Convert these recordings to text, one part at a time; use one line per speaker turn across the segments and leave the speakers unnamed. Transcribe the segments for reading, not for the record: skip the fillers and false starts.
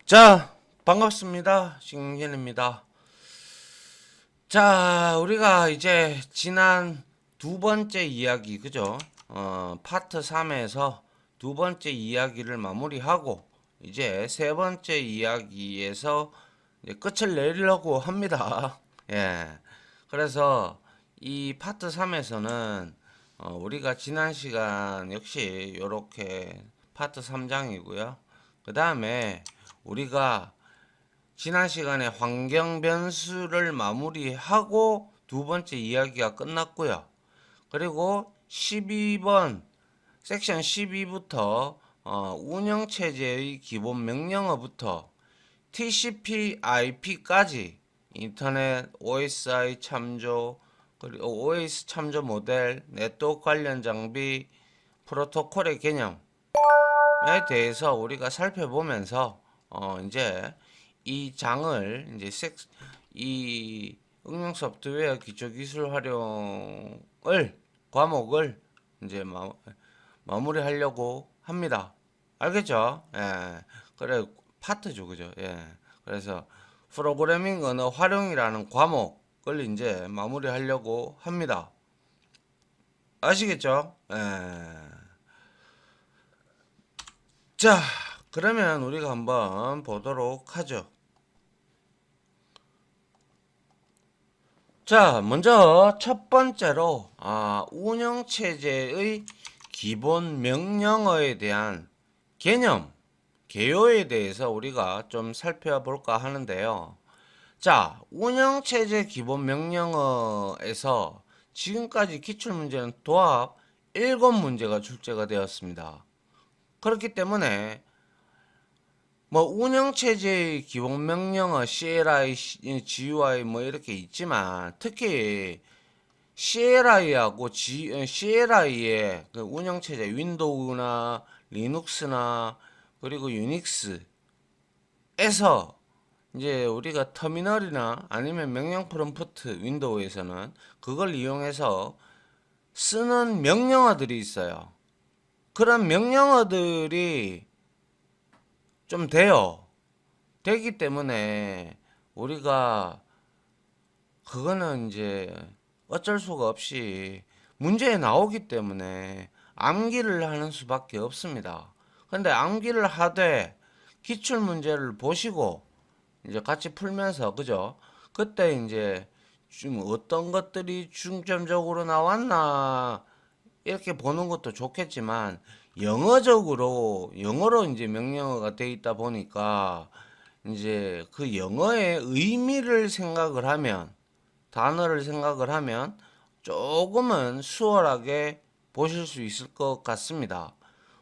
자, 반갑습니다. 신경현입니다. 자, 우리가 이제 지난 두 번째 이야기, 그죠? 파트 3에서 두 번째 이야기를 마무리하고, 이제 세 번째 이야기에서 이제 끝을 내려고 합니다. 예. 그래서 이 파트 3에서는 우리가 지난 시간 역시 이렇게 파트 3장이고요. 그 다음에 우리가 지난 시간에 환경 변수를 마무리하고 두 번째 이야기가 끝났고요. 그리고 12번 섹션 12부터 운영체제의 기본 명령어부터 TCP/IP까지 인터넷 OSI 참조, 그리고 OS 참조 모델, 네트워크 관련 장비, 프로토콜의 개념에 대해서 우리가 살펴보면서 이제 이 장을 이 응용 소프트웨어 기초 기술 활용을 과목을 이제 마무리하려고 합니다. 알겠죠? 예. 그래 파트죠, 그죠? 예. 그래서 프로그래밍 언어 활용이라는 과목을 이제 마무리하려고 합니다. 아시겠죠? 예. 자, 그러면 우리가 한번 보도록 하죠. 자, 먼저 첫 번째로 운영체제의 기본 명령어에 대한 개념, 개요에 대해서 우리가 좀 살펴볼까 하는데요. 자, 운영체제 기본 명령어에서 지금까지 기출문제는 도합 7문제가 출제가 되었습니다. 그렇기 때문에 뭐 운영체제의 기본 명령어 CLI, GUI 뭐 이렇게 있지만 특히 CLI하고 CLI의 그 운영체제 윈도우나 리눅스나 그리고 유닉스에서 이제 우리가 터미널이나 아니면 명령 프롬프트 윈도우에서는 그걸 이용해서 쓰는 명령어들이 있어요. 그런 명령어들이 좀 돼요. 되기 때문에 우리가 그거는 이제 어쩔 수가 없이 문제에 나오기 때문에 암기를 하는 수밖에 없습니다. 근데 암기를 하되 기출 문제를 보시고 이제 같이 풀면서 그죠? 그때 이제 좀 어떤 것들이 중점적으로 나왔나 이렇게 보는 것도 좋겠지만 영어로 이제 명령어가 돼 있다 보니까 이제 그 영어의 의미를 생각을 하면 단어를 생각을 하면 조금은 수월하게 보실 수 있을 것 같습니다.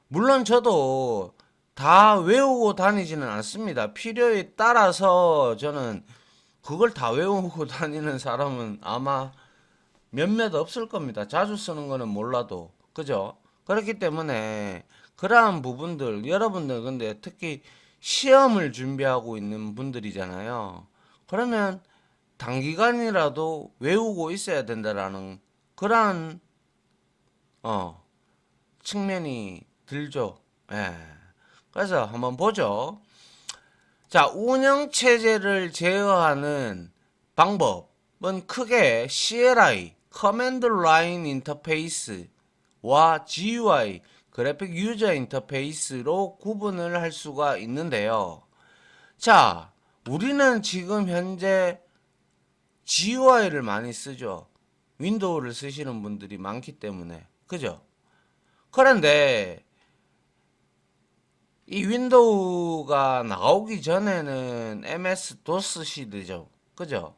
물론 저도 다 외우고 다니지는 않습니다. 필요에 따라서 저는 그걸 다 외우고 다니는 사람은 아마 몇몇 없을 겁니다. 자주 쓰는 거는 몰라도. 그죠? 그렇기 때문에 그러한 부분들, 여러분들 근데 특히 시험을 준비하고 있는 분들이잖아요. 그러면 단기간이라도 외우고 있어야 된다라는 그러한 어, 측면이 들죠. 예. 그래서 한번 보죠. 자, 운영 체제를 제어하는 방법은 크게 CLI, 커맨드 라인 인터페이스와 GUI, 그래픽 유저 인터페이스로 구분을 할 수가 있는데요. 자, 우리는 지금 현재 GUI를 많이 쓰죠. 윈도우를 쓰시는 분들이 많기 때문에. 그죠? 그런데 이 윈도우가 나오기 전에는 MS-DOS 시대죠. 그죠?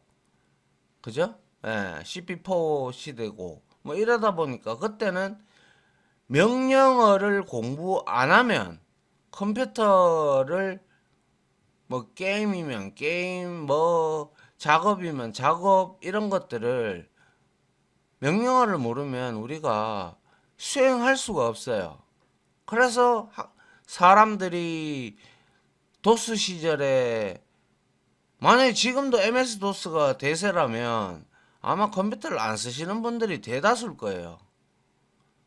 그죠? 예, CP4 시대고. 뭐 이러다 보니까 그때는 명령어를 공부 안 하면 컴퓨터를 뭐 게임이면 게임, 뭐 작업이면 작업 이런 것들을 명령어를 모르면 우리가 수행할 수가 없어요. 그래서 사람들이 도스 시절에 만약에 지금도 MS-DOS가 대세라면 아마 컴퓨터를 안 쓰시는 분들이 대다수일 거예요.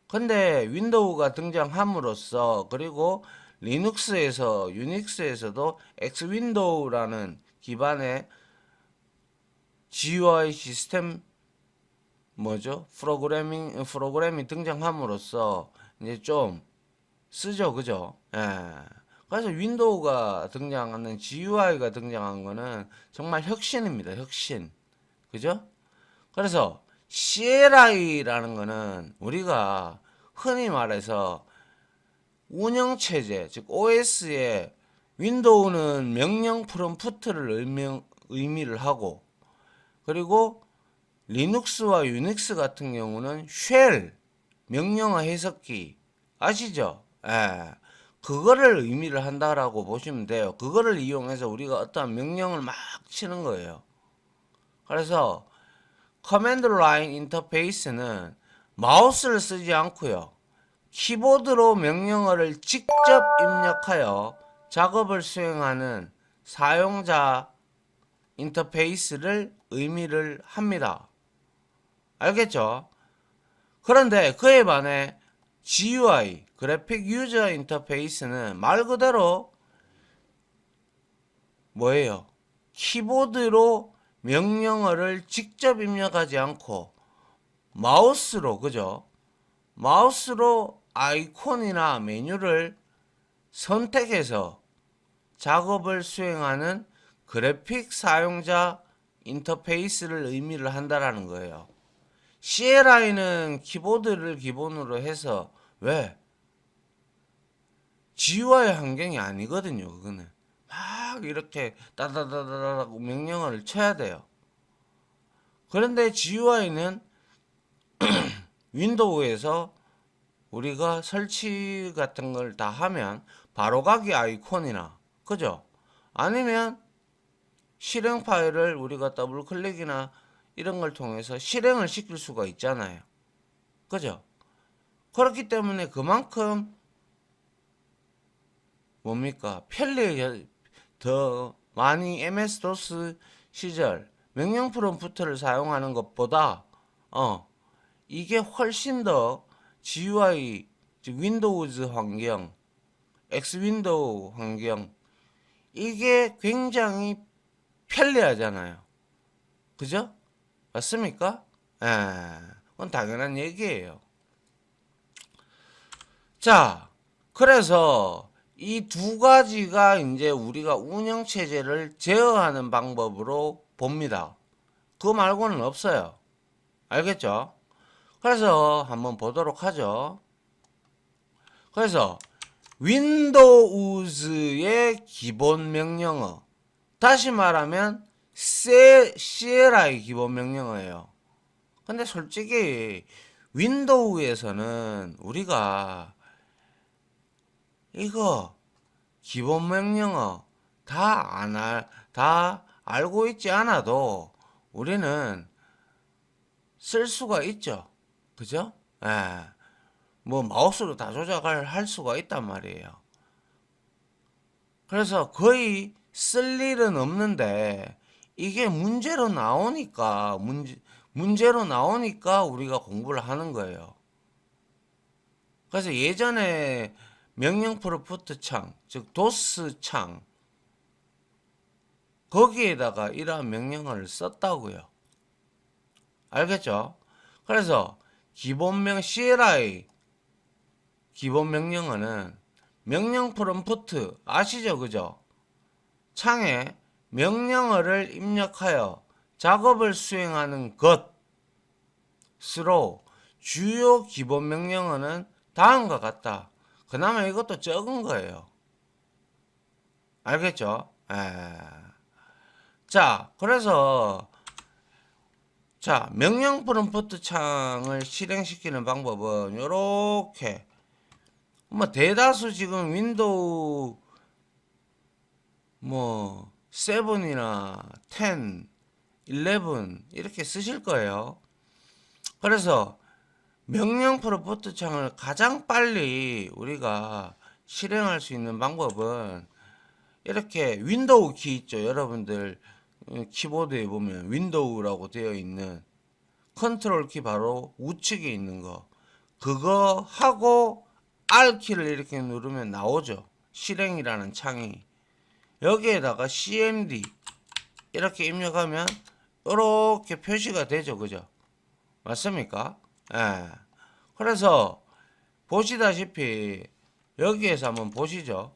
근데 윈도우가 등장함으로써 그리고 리눅스에서 유닉스에서도 엑스윈도우라는 기반의 GUI 시스템 뭐죠? 프로그램이 등장함으로써 이제 좀 쓰죠, 그죠? 예. 그래서 윈도우가 등장하는 GUI가 등장한 거는 정말 혁신입니다, 혁신. 그죠? 그래서 CLI라는 거는 우리가 흔히 말해서 운영체제, 즉 OS의 윈도우는 명령 프롬프트를 의미를 하고, 그리고 리눅스와 유닉스 같은 경우는 쉘, 명령어 해석기 아시죠? 예. 그거를 의미를 한다라고 보시면 돼요. 그거를 이용해서 우리가 어떠한 명령을 막 치는 거예요. 그래서 커맨드 라인 인터페이스는 마우스를 쓰지 않고요. 키보드로 명령어를 직접 입력하여 작업을 수행하는 사용자 인터페이스를 의미를 합니다. 알겠죠? 그런데 그에 반해 GUI, 그래픽 유저 인터페이스는 말 그대로 뭐예요? 키보드로 명령어를 직접 입력하지 않고 마우스로, 그죠? 마우스로 아이콘이나 메뉴를 선택해서 작업을 수행하는 그래픽 사용자 인터페이스를 의미를 한다라는 거예요. CLI는 키보드를 기본으로 해서 왜? GUI 환경이 아니거든요. 그거는 막 이렇게 따다다다다고 명령어를 쳐야 돼요. 그런데 GUI는 윈도우에서 우리가 설치 같은 걸 다 하면 바로가기 아이콘이나, 그죠? 아니면 실행 파일을 우리가 더블 클릭이나 이런 걸 통해서 실행을 시킬 수가 있잖아요. 그죠? 그렇기 때문에 그만큼 뭡니까? 더 많이 MS-DOS 시절 명령 프롬프트를 사용하는 것보다 이게 훨씬 더 GUI, 즉 윈도우즈 환경, 엑스윈도우 환경, 이게 굉장히 편리하잖아요. 그죠? 맞습니까? 그건 당연한 얘기예요. 자, 그래서 이 두 가지가 이제 우리가 운영체제를 제어하는 방법으로 봅니다. 그거 말고는 없어요. 알겠죠? 그래서 한번 보도록 하죠. 그래서 윈도우즈의 기본 명령어, 다시 말하면 CLI 기본 명령어예요. 근데 솔직히 윈도우에서는 우리가 이거 기본 명령어 다 알고 있지 않아도 우리는 쓸 수가 있죠. 그죠? 예. 뭐 마우스로 다 조작을 할 수가 있단 말이에요. 그래서 거의 쓸 일은 없는데 이게 문제로 나오니까 우리가 공부를 하는 거예요. 그래서 예전에 명령 프롬프트 창, 즉 도스 창, 거기에다가 이러한 명령어를 썼다고요. 알겠죠? 그래서 CLI 기본 명령어는 명령 프롬프트 아시죠? 그죠? 창에 명령어를 입력하여 작업을 수행하는 것으로 주요 기본 명령어는 다음과 같다. 그나마 이것도 적은 거예요. 알겠죠? 자, 그래서 명령 프롬프트 창을 실행시키는 방법은 이렇게 뭐 대다수 지금 윈도우 뭐 7이나 10, 11 이렇게 쓰실 거예요. 그래서 명령 프롬프트 창을 가장 빨리 우리가 실행할 수 있는 방법은 이렇게 윈도우 키 있죠. 여러분들 키보드에 보면 윈도우라고 되어 있는 컨트롤 키 바로 우측에 있는 거, 그거 하고 R 키를 이렇게 누르면 나오죠. 실행이라는 창이. 여기에다가 cmd 이렇게 입력하면 이렇게 표시가 되죠. 그죠? 맞습니까? 예. 그래서 보시다시피 여기에서 한번 보시죠.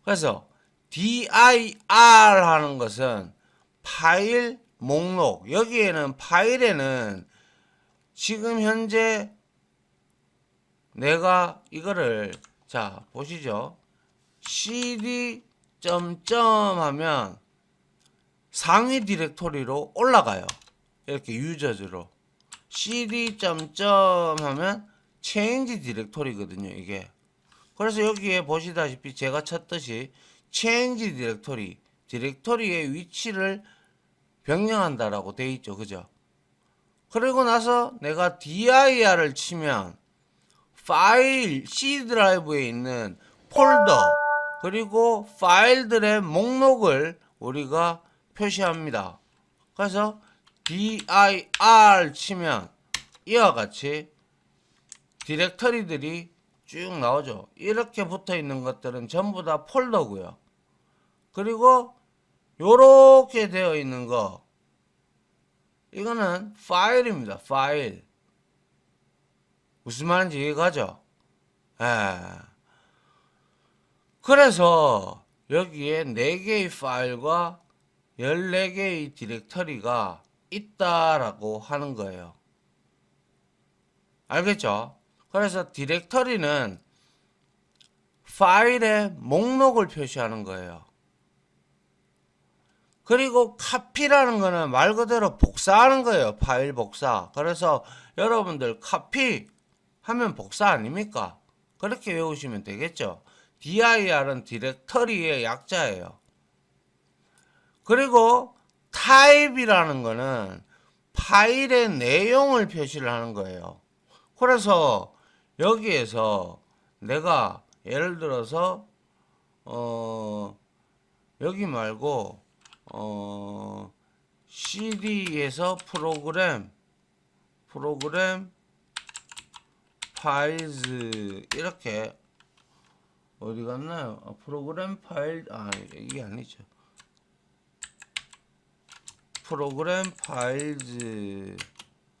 그래서 dir 하는 것은 파일 목록. 여기에는 파일에는 지금 현재 내가 이거를 자 보시죠. cd 점점 하면 상위 디렉토리로 올라가요. 이렇게 유저즈로 cd 점점 하면 체인지 디렉토리거든요. 이게 그래서 여기에 보시다시피 제가 쳤듯이 체인지 디렉토리의 위치를 변경한다라고 돼 있죠. 그죠? 그리고 나서 내가 dir을 치면 파일 C 드라이브에 있는 폴더 그리고 파일들의 목록을 우리가 표시합니다. 그래서 dir 치면 이와 같이 디렉터리들이 쭉 나오죠. 이렇게 붙어 있는 것들은 전부 다 폴더고요. 그리고 요렇게 되어 있는 거 이거는 파일입니다. 파일. 무슨 말인지 이해가죠? 예. 그래서 여기에 4개의 파일과 14개의 디렉터리가 있다라고 하는 거예요. 알겠죠? 그래서 디렉터리는 파일의 목록을 표시하는 거예요. 그리고 카피라는 거는 말 그대로 복사하는 거예요. 파일 복사. 그래서 여러분들 카피 하면 복사 아닙니까? 그렇게 외우시면 되겠죠. dir은 디렉터리의 약자예요. 그리고 타입이라는 거는 파일의 내용을 표시를 하는 거예요. 그래서 여기에서 내가 예를 들어서 여기 말고 cd에서 프로그램 파일즈 이렇게 어디 갔나요? 프로그램 파일 이게 아니죠. 프로그램 파일즈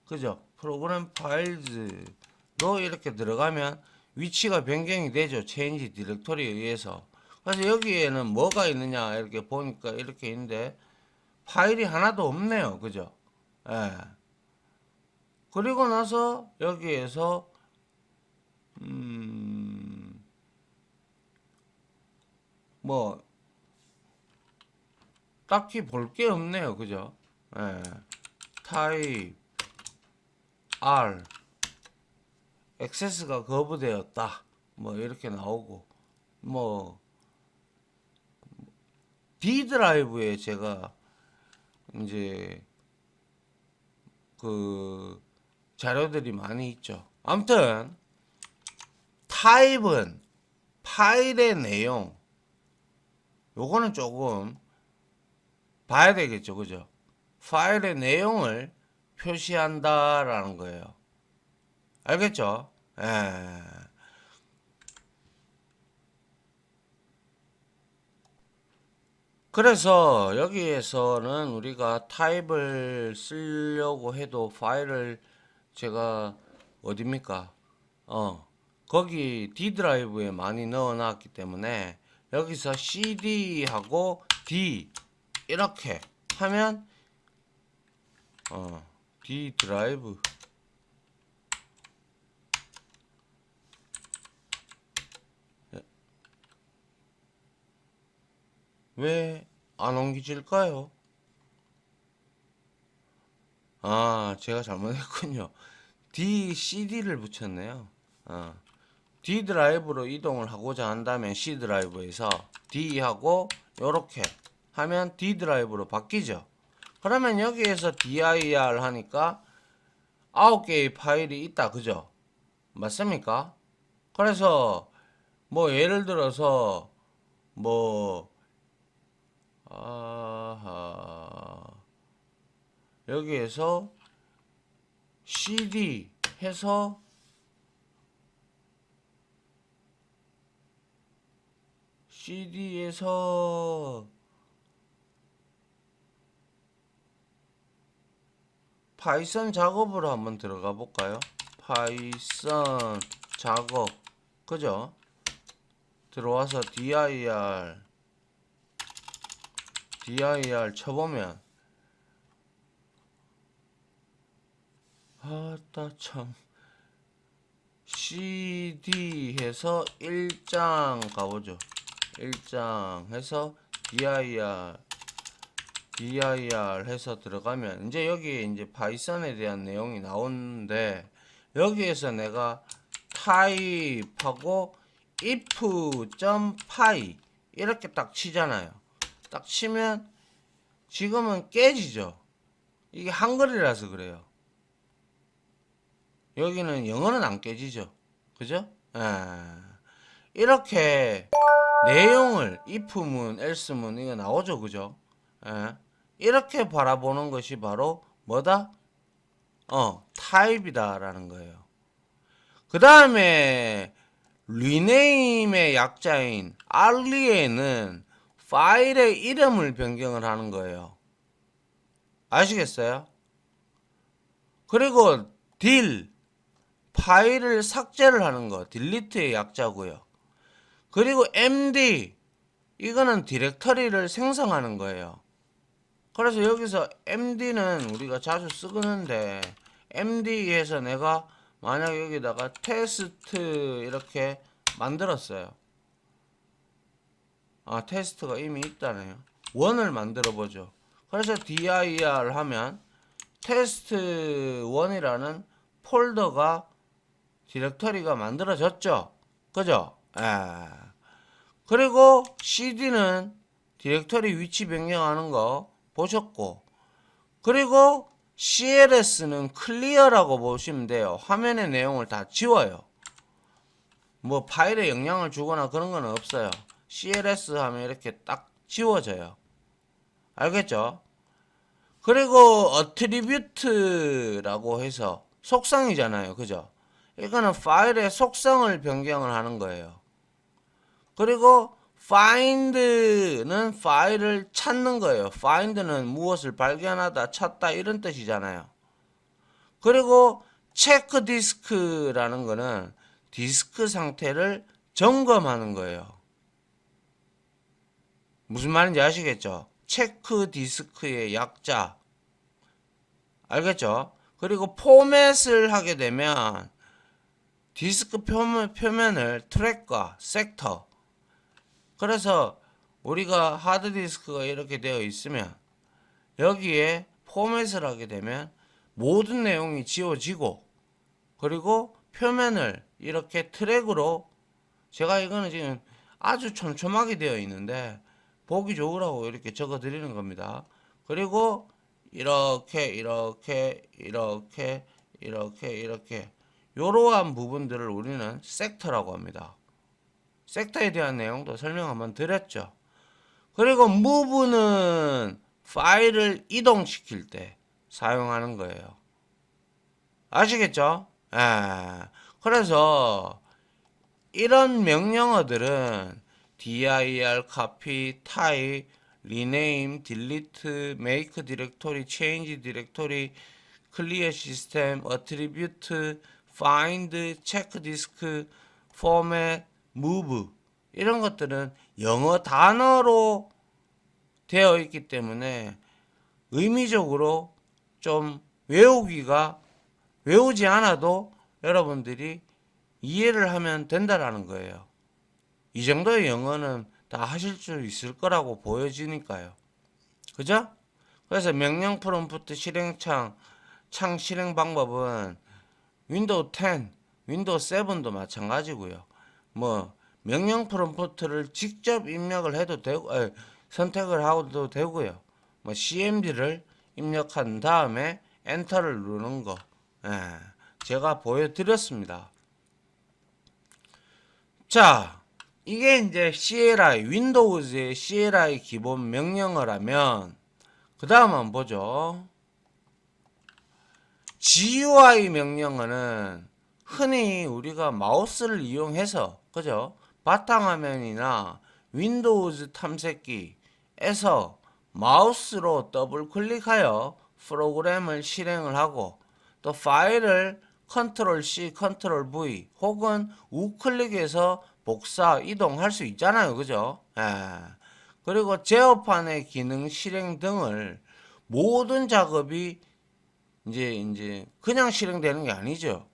그죠? 프로그램 파일즈로 이렇게 들어가면 위치가 변경이 되죠. 체인지 디렉토리에 의해서. 그래서 여기에는 뭐가 있느냐 이렇게 보니까 이렇게 있는데 파일이 하나도 없네요. 그죠? 예. 그리고 나서 여기에서 뭐 딱히 볼 게 없네요. 그죠? 예. 타입 R 액세스가 거부되었다. 뭐 이렇게 나오고 뭐 D 드라이브에 제가 이제 그 자료들이 많이 있죠. 아무튼 타입은 파일의 내용 요거는 조금 봐야 되겠죠. 그죠? 파일의 내용을 표시한다라는 거예요. 알겠죠? 예. 그래서 여기에서는 우리가 타입을 쓰려고 해도 파일을 제가 어딥니까? 거기 D 드라이브에 많이 넣어 놨기 때문에 여기서 CD 하고 D 이렇게 하면 D 드라이브 왜 안 옮겨질까요? 제가 잘못했군요. D, CD를 붙였네요. D 드라이브로 이동을 하고자 한다면 C 드라이브에서 D 하고 요렇게 하면 D 드라이브로 바뀌죠. 그러면 여기에서 dir 하니까 9개의 파일이 있다. 그죠? 맞습니까? 그래서 뭐 예를 들어서 뭐 여기에서 cd 해서 cd에서 파이썬 작업으로 한번 들어가 볼까요? 파이썬 작업, 그죠? 들어와서 dir 쳐보면 아따 참 cd 해서 1장 가보죠. 1장 해서 dir 해서 들어가면 이제 여기에 이제 파이썬에 대한 내용이 나오는데, 여기에서 내가 타입하고 if.py 이렇게 딱 치잖아요. 딱 치면 지금은 깨지죠. 이게 한글이라서 그래요. 여기는 영어는 안 깨지죠. 그죠? 이렇게 내용을 if문, else문 이거 나오죠. 그죠? 이렇게 바라보는 것이 바로 뭐다? 타입이다 라는 거예요. 그 다음에 rename의 약자인 rle에는 파일의 이름을 변경을 하는 거예요. 아시겠어요? 그리고 del 파일을 삭제를 하는 거, delete의 약자고요. 그리고 md 이거는 디렉터리를 생성하는 거예요. 그래서 여기서 md는 우리가 자주 쓰는데, md에서 내가 만약 여기다가 테스트 이렇게 만들었어요. 테스트가 이미 있다네요. 원을 만들어 보죠. 그래서 dir 하면 test1이라는 폴더가, 디렉터리가 만들어졌죠. 그죠? 그리고 cd는 디렉터리 위치 변경하는 거 보셨고, 그리고 cls는 클리어라고 보시면 돼요. 화면의 내용을 다 지워요. 뭐 파일에 영향을 주거나 그런 건 없어요. cls 하면 이렇게 딱 지워져요. 알겠죠? 그리고 attribute라고 해서 속성이잖아요. 그죠? 이거는 파일의 속성을 변경을 하는 거예요. 그리고 find는 파일을 찾는 거예요. find는 무엇을 발견하다, 찾다 이런 뜻이잖아요. 그리고 체크 디스크라는 거는 디스크 상태를 점검하는 거예요. 무슨 말인지 아시겠죠? 체크 디스크의 약자. 알겠죠? 그리고 포맷을 하게 되면 디스크 표면을 트랙과 섹터, 그래서 우리가 하드디스크가 이렇게 되어 있으면 여기에 포맷을 하게 되면 모든 내용이 지워지고, 그리고 표면을 이렇게 트랙으로, 제가 이거는 지금 아주 촘촘하게 되어 있는데 보기 좋으라고 이렇게 적어 드리는 겁니다. 그리고 이렇게 이러한 부분들을 우리는 섹터라고 합니다. 섹터에 대한 내용도 설명 한번 드렸죠. 그리고 move는 파일을 이동시킬 때 사용하는 거예요. 아시겠죠? 그래서 이런 명령어들은 dir, copy, type, rename, delete, make directory, change directory, clear system, attribute, find, check disk, format, move 이런 것들은 영어 단어로 되어 있기 때문에 의미적으로 좀 외우지 않아도 여러분들이 이해를 하면 된다라는 거예요. 이 정도의 영어는 다 하실 수 있을 거라고 보여지니까요. 그죠? 그래서 명령 프롬프트 창 실행 방법은 윈도우 10, 윈도우 7도 마찬가지고요. 뭐 명령 프롬프트를 직접 입력을 해도 되고, 선택을 하고도 되고요. 뭐 cmd를 입력한 다음에 엔터를 누르는 거, 제가 보여드렸습니다. 자, 이게 이제 CLI, 윈도우즈의 CLI 기본 명령어라면, 그 다음 한번 보죠. GUI 명령어는 흔히 우리가 마우스를 이용해서, 그죠? 바탕화면이나 윈도우즈 탐색기에서 마우스로 더블 클릭하여 프로그램을 실행을 하고 또 파일을 컨트롤 C, 컨트롤 V 혹은 우클릭해서 복사, 이동할 수 있잖아요. 그죠? 그리고 제어판의 기능 실행 등을 모든 작업이 이제 그냥 실행되는 게 아니죠.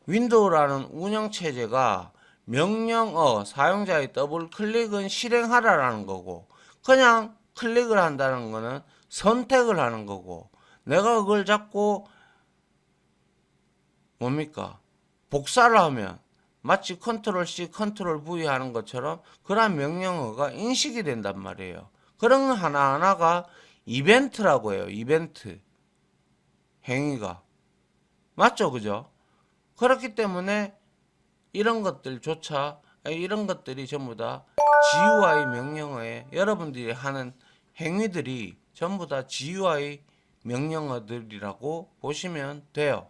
윈도우라는 운영체제가 명령어, 사용자의 더블 클릭은 실행하라라는 거고, 그냥 클릭을 한다는 거는 선택을 하는 거고, 내가 그걸 잡고 뭡니까? 복사를 하면 마치 컨트롤 C, 컨트롤 V 하는 것처럼 그러한 명령어가 인식이 된단 말이에요. 그런 하나하나가 이벤트라고 해요. 이벤트. 행위가. 맞죠? 그죠? 그렇기 때문에 이런 것들이 전부 다 GUI 명령어에 여러분들이 하는 행위들이 전부 다 GUI 명령어들이라고 보시면 돼요.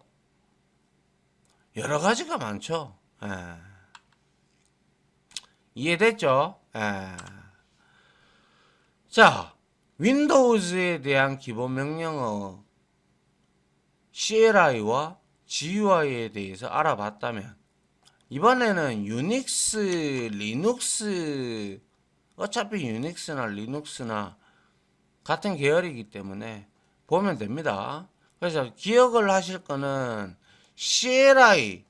여러 가지가 많죠. 이해됐죠? 자, 윈도우즈에 대한 기본 명령어 CLI와 GUI에 대해서 알아봤다면 이번에는 유닉스, 리눅스, 어차피 유닉스나 리눅스나 같은 계열이기 때문에 보면 됩니다. 그래서 기억을 하실 거는 CLI,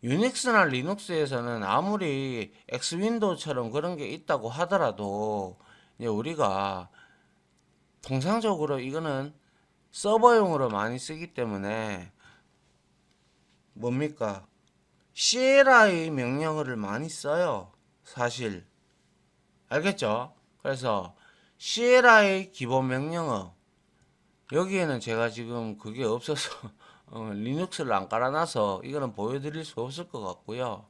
유닉스나 리눅스에서는 아무리 엑스윈도우처럼 그런 게 있다고 하더라도 이제 우리가 통상적으로 이거는 서버용으로 많이 쓰기 때문에 뭡니까? CLI 명령어를 많이 써요. 사실. 알겠죠? 그래서 CLI 기본 명령어 여기에는 제가 지금 그게 없어서 리눅스를 안 깔아놔서 이거는 보여드릴 수 없을 것 같고요.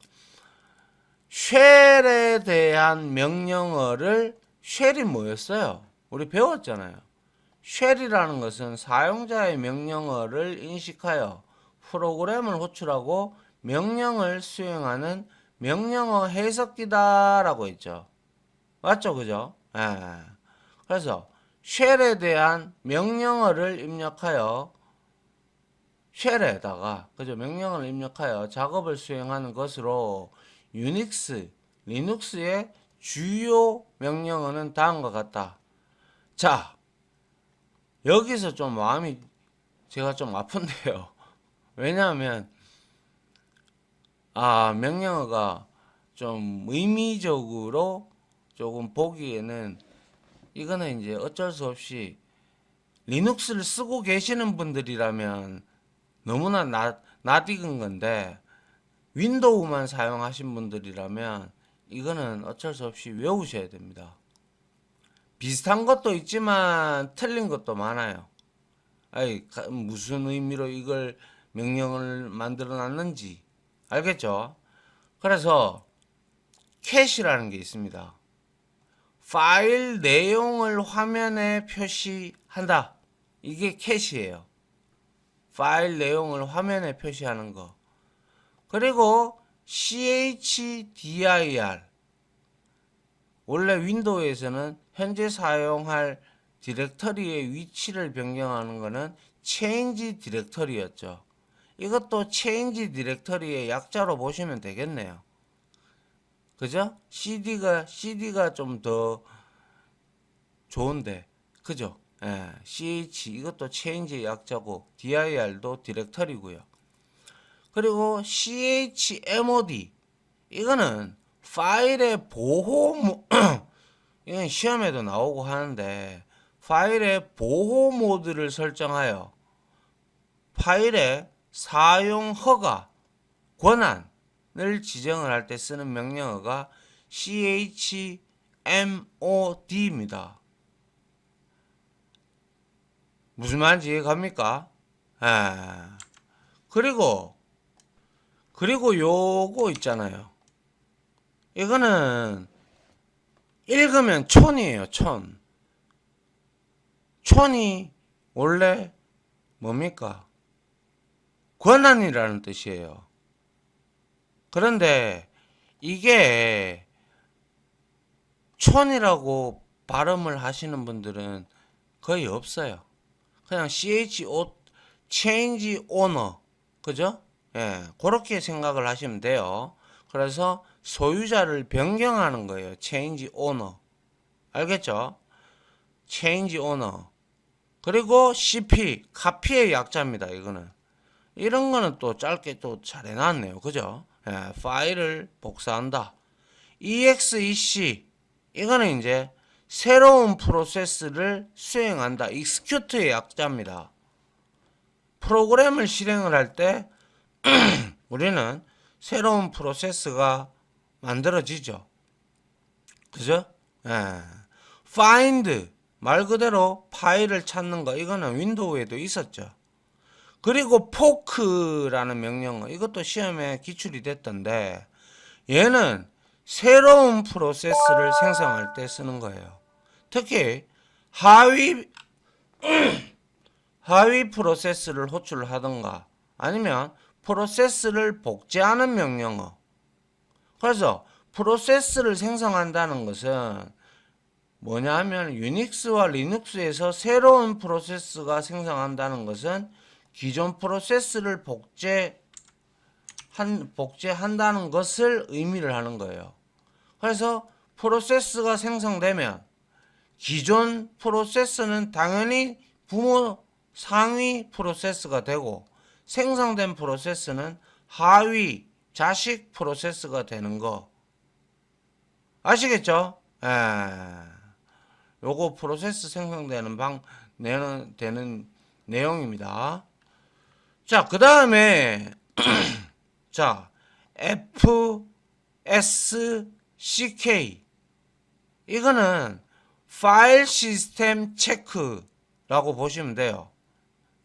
쉘에 대한 명령어를 쉘이 뭐였어요? 우리 배웠잖아요. 쉘이라는 것은 사용자의 명령어를 인식하여 프로그램을 호출하고 명령을 수행하는 명령어 해석기다라고 했죠. 맞죠? 그죠? 그래서 쉘에 대한 명령어를 입력하여 쉘에다가 그죠? 명령어를 입력하여 작업을 수행하는 것으로 유닉스, 리눅스의 주요 명령어는 다음과 같다. 자, 여기서 좀 마음이 제가 좀 아픈데요. 왜냐하면 명령어가 좀 의미적으로 조금 보기에는 이거는 이제 어쩔 수 없이 리눅스를 쓰고 계시는 분들이라면 너무나 낯익은 건데 윈도우만 사용하신 분들이라면 이거는 어쩔 수 없이 외우셔야 됩니다. 비슷한 것도 있지만 틀린 것도 많아요. 무슨 의미로 이걸 명령을 만들어 놨는지 알겠죠? 그래서 캐시라는 게 있습니다. 파일 내용을 화면에 표시한다. 이게 캐시예요. 파일 내용을 화면에 표시하는 거. 그리고 CHDIR 원래 윈도우에서는 현재 사용할 디렉터리의 위치를 변경하는 것은 change 디렉터리였죠. 이것도 change 디렉터리의 약자로 보시면 되겠네요. 그죠? CD가 좀 더 좋은데, 그죠? CH 이것도 change의 약자고 dir도 디렉터리고요. 그리고 chmod 이거는 파일의 보호 이건 시험에도 나오고 하는데 파일의 보호 모드를 설정하여 파일의 사용 허가 권한을 지정을 할 때 쓰는 명령어가 chmod입니다. 무슨 말인지 이해갑니까? 그리고 요거 있잖아요. 이거는 읽으면 촌이에요. 촌이 원래 뭡니까? 권한이라는 뜻이에요. 그런데 이게 촌이라고 발음을 하시는 분들은 거의 없어요. 그냥 CHO change owner 그죠? 예, 그렇게 생각을 하시면 돼요. 그래서 소유자를 변경하는 거예요. change owner 알겠죠? change owner 그리고 CP 카피의 약자입니다. 이거는 이런 거는 또 짧게 또 잘 해놨네요. 그죠? 예, 파일을 복사한다. EXEC 이거는 이제 새로운 프로세스를 수행한다. execute의 약자입니다. 프로그램을 실행을 할 때 우리는 새로운 프로세스가 만들어지죠. 그죠? 예. find 말 그대로 파일을 찾는 거 이거는 윈도우에도 있었죠. 그리고 포크라는 명령어 이것도 시험에 기출이 됐던데 얘는 새로운 프로세스를 생성할 때 쓰는 거예요. 특히 하위 프로세스를 호출하던가 아니면 프로세스를 복제하는 명령어. 그래서 프로세스를 생성한다는 것은 뭐냐 하면 유닉스와 리눅스에서 새로운 프로세스가 생성한다는 것은 기존 프로세스를 복제한다는 것을 의미를 하는 거예요. 그래서 프로세스가 생성되면 기존 프로세스는 당연히 부모 상위 프로세스가 되고 생성된 프로세스는 하위 자식 프로세스가 되는 거 아시겠죠? 요거 프로세스 생성되는 되는 내용입니다. 자, 그 다음에 자, FSCK 이거는 파일 시스템 체크라고 보시면 돼요.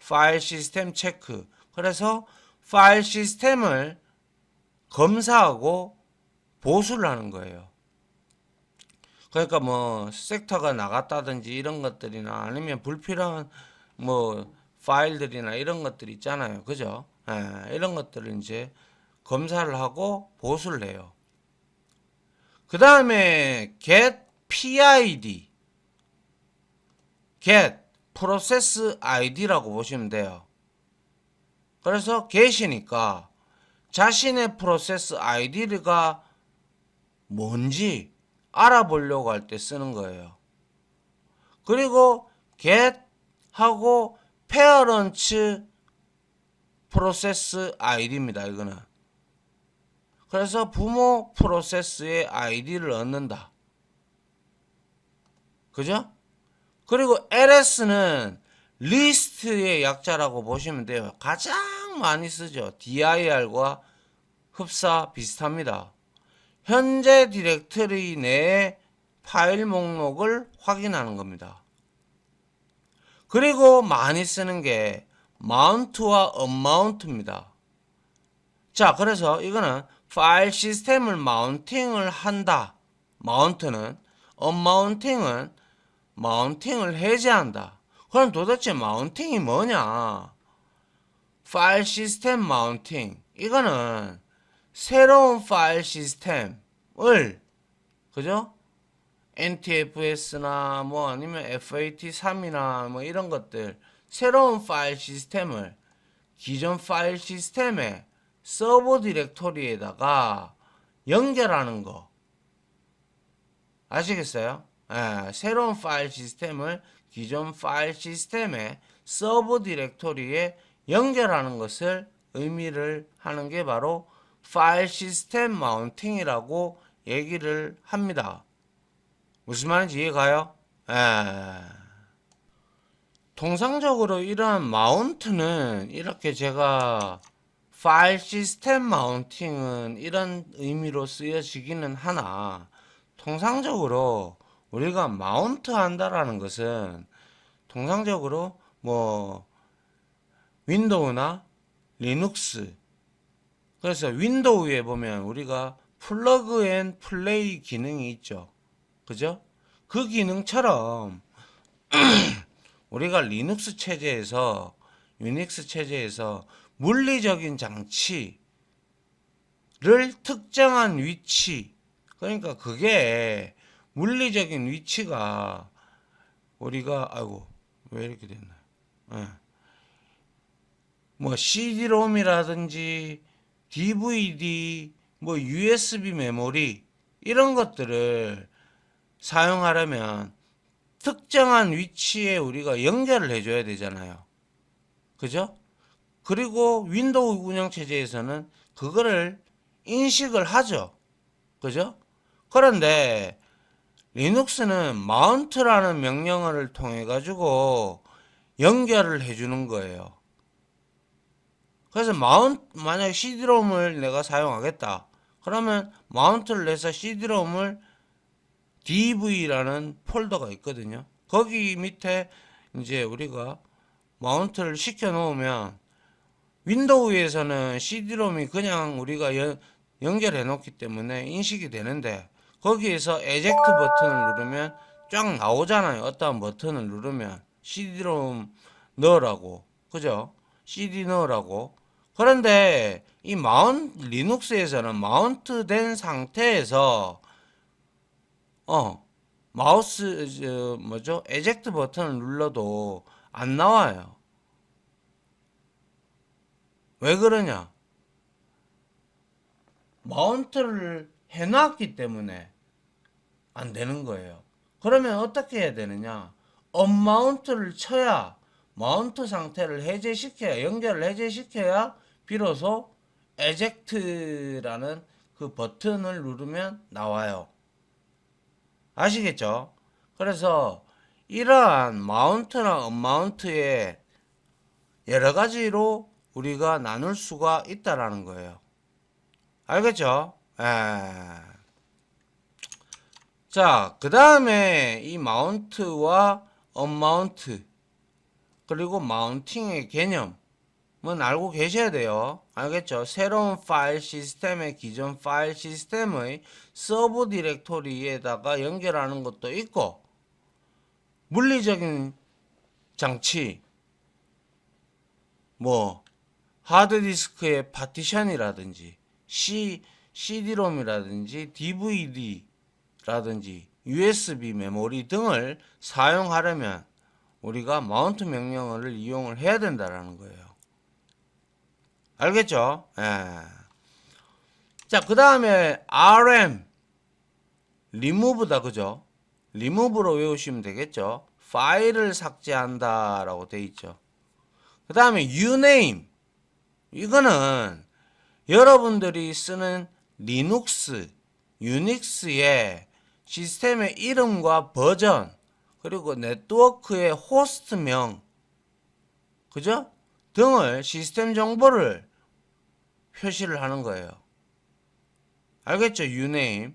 파일 시스템 체크. 그래서 파일 시스템을 검사하고 보수를 하는 거예요. 그러니까 뭐 섹터가 나갔다든지 이런 것들이나 아니면 불필요한 뭐 파일들이나 이런 것들 있잖아요. 그죠? 이런 것들을 이제 검사를 하고 보수를 해요. 그 다음에 get PID get process ID라고 보시면 돼요. 그래서 get이니까 자신의 프로세스 아이디가 뭔지 알아보려고 할 때 쓰는 거예요. 그리고 get 하고 parent 프로세스 아이디입니다. 이거는. 그래서 부모 프로세스의 아이디를 얻는다. 그죠? 그리고 LS는 리스트의 약자라고 보시면 돼요. 가장 많이 쓰죠. dir과 흡사 비슷합니다. 현재 디렉터리 내의 파일 목록을 확인하는 겁니다. 그리고 많이 쓰는 게 mount와 unmount입니다. 자, 그래서 이거는 파일 시스템을 마운팅을 한다. mount는 unmounting은 마운팅을 해제한다. 그럼 도대체 마운팅이 뭐냐? 파일 시스템 마운팅 이거는 새로운 파일 시스템을 그죠? NTFS나 뭐 아니면 FAT3이나 뭐 이런 것들 새로운 파일 시스템을 기존 파일 시스템의 서버 디렉토리에다가 연결하는 거 아시겠어요? 새로운 파일 시스템을 기존 파일 시스템의 서버 디렉토리에 연결하는 것을 의미를 하는 게 바로 파일 시스템 마운팅이라고 얘기를 합니다. 무슨 말인지 이해가요? 통상적으로 이러한 마운트는 이렇게 제가 파일 시스템 마운팅은 이런 의미로 쓰여지기는 하나 통상적으로 우리가 마운트 한다라는 것은 통상적으로 뭐 윈도우나 리눅스 그래서 윈도우에 보면 우리가 플러그 앤 플레이 기능이 있죠. 그죠? 그 기능처럼 우리가 리눅스 체제에서 유닉스 체제에서 물리적인 장치를 특정한 위치 그러니까 그게 물리적인 위치가 우리가 아이고 왜 이렇게 됐나? 예. 뭐 CD롬이라든지 DVD, 뭐 USB 메모리 이런 것들을 사용하려면 특정한 위치에 우리가 연결을 해줘야 되잖아요. 그죠? 그리고 윈도우 운영체제에서는 그거를 인식을 하죠. 그죠? 그런데 리눅스는 마운트라는 명령어를 통해 가지고 연결을 해주는 거예요. 그래서 만약에 CD롬을 내가 사용하겠다. 그러면 마운트를 해서 CD롬을 DV라는 폴더가 있거든요. 거기 밑에 이제 우리가 마운트를 시켜 놓으면 윈도우에서는 CD롬이 그냥 우리가 연결해 놓기 때문에 인식이 되는데 거기에서 에젝트 버튼을 누르면 쫙 나오잖아요. 어떠한 버튼을 누르면 CD롬 넣으라고. 그죠? CD 넣으라고. 그런데 이 리눅스에서는 마운트 된 상태에서 마우스 에젝트 버튼을 눌러도 안 나와요. 왜 그러냐? 마운트를 해놨기 때문에 안 되는 거예요. 그러면 어떻게 해야 되느냐? 언마운트를 쳐야 마운트 상태를 해제시켜야 연결을 해제시켜야 비로소 에젝트라는 그 버튼을 누르면 나와요. 아시겠죠? 그래서 이러한 마운트나 언마운트의 여러 가지로 우리가 나눌 수가 있다라는 거예요. 알겠죠? 자, 그 다음에 이 마운트와 언마운트 그리고 마운팅의 개념은 알고 계셔야 돼요. 알겠죠? 새로운 파일 시스템의 기존 파일 시스템의 서브 디렉토리에다가 연결하는 것도 있고 물리적인 장치 뭐 하드디스크의 파티션이라든지 CD롬이라든지 DVD라든지 USB 메모리 등을 사용하려면 우리가 마운트 명령어를 이용을 해야 된다라는 거예요. 알겠죠? 자, 그 다음에 RM 리무브다. 그죠? 리무브로 외우시면 되겠죠? 파일을 삭제한다 라고 돼 있죠. 그 다음에 uname 이거는 여러분들이 쓰는 리눅스, 유닉스의 시스템의 이름과 버전 그리고 네트워크의 호스트명 그죠? 등을 시스템 정보를 표시를 하는 거예요. 알겠죠? uname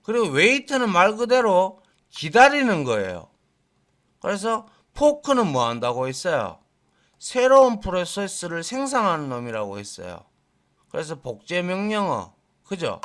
그리고 wait는 말 그대로 기다리는 거예요. 그래서 포크는 뭐 한다고 했어요? 새로운 프로세스를 생성하는 놈이라고 했어요. 그래서 복제 명령어 그죠?